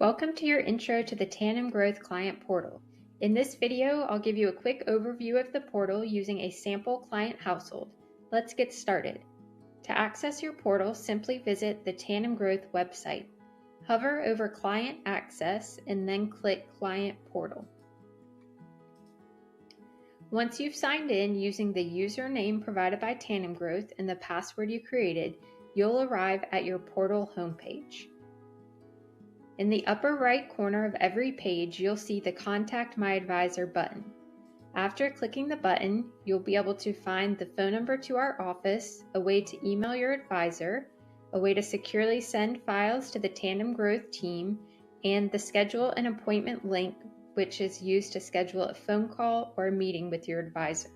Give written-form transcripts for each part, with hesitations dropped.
Welcome to your intro to the TandemGrowth Client Portal. In this video, I'll give you a quick overview of the portal using a sample client household. Let's get started. To access your portal, simply visit the TandemGrowth website. Hover over Client Access and then click Client Portal. Once you've signed in using the username provided by TandemGrowth and the password you created, you'll arrive at your portal homepage. In the upper right corner of every page, you'll see the Contact My Advisor button. After clicking the button, you'll be able to find the phone number to our office, a way to email your advisor, a way to securely send files to the TandemGrowth team, and the Schedule an Appointment link, which is used to schedule a phone call or a meeting with your advisor.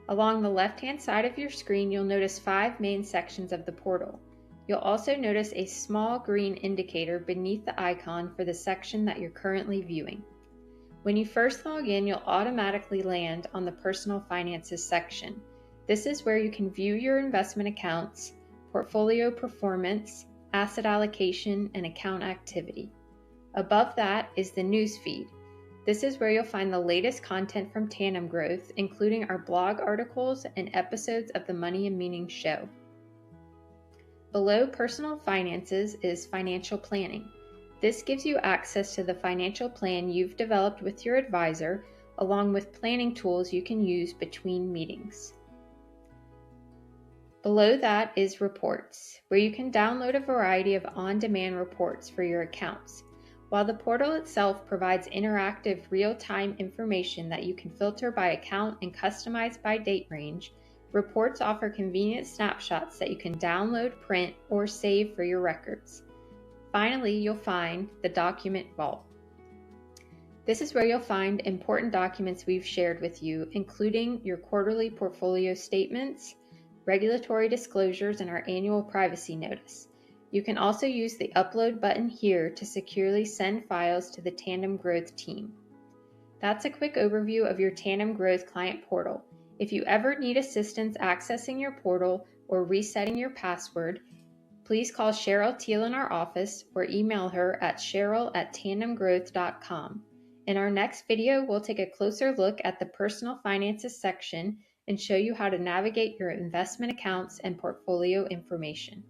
Along the left-hand side of your screen, you'll notice 5 main sections of the portal. You'll also notice a small green indicator beneath the icon for the section that you're currently viewing. When you first log in, you'll automatically land on the Personal Finances section. This is where you can view your investment accounts, portfolio performance, asset allocation, and account activity. Above that is the news feed. This is where you'll find the latest content from TandemGrowth, including our blog articles and episodes of the Money and Meaning show. Below Personal Finances is Financial Planning. This gives you access to the financial plan you've developed with your advisor, along with planning tools you can use between meetings. Below that is Reports, where you can download a variety of on-demand reports for your accounts. While the portal itself provides interactive real-time information that you can filter by account and customize by date range, reports offer convenient snapshots that you can download, print, or save for your records. Finally, you'll find the Document Vault. This is where you'll find important documents we've shared with you, including your quarterly portfolio statements, regulatory disclosures, and our annual privacy notice. You can also use the Upload button here to securely send files to the TandemGrowth team. That's a quick overview of your TandemGrowth Client Portal. If you ever need assistance accessing your portal or resetting your password, please call Cheryl Teal in our office or email her at cheryl@tandemgrowth.com. In our next video, we'll take a closer look at the Personal Finances section and show you how to navigate your investment accounts and portfolio information.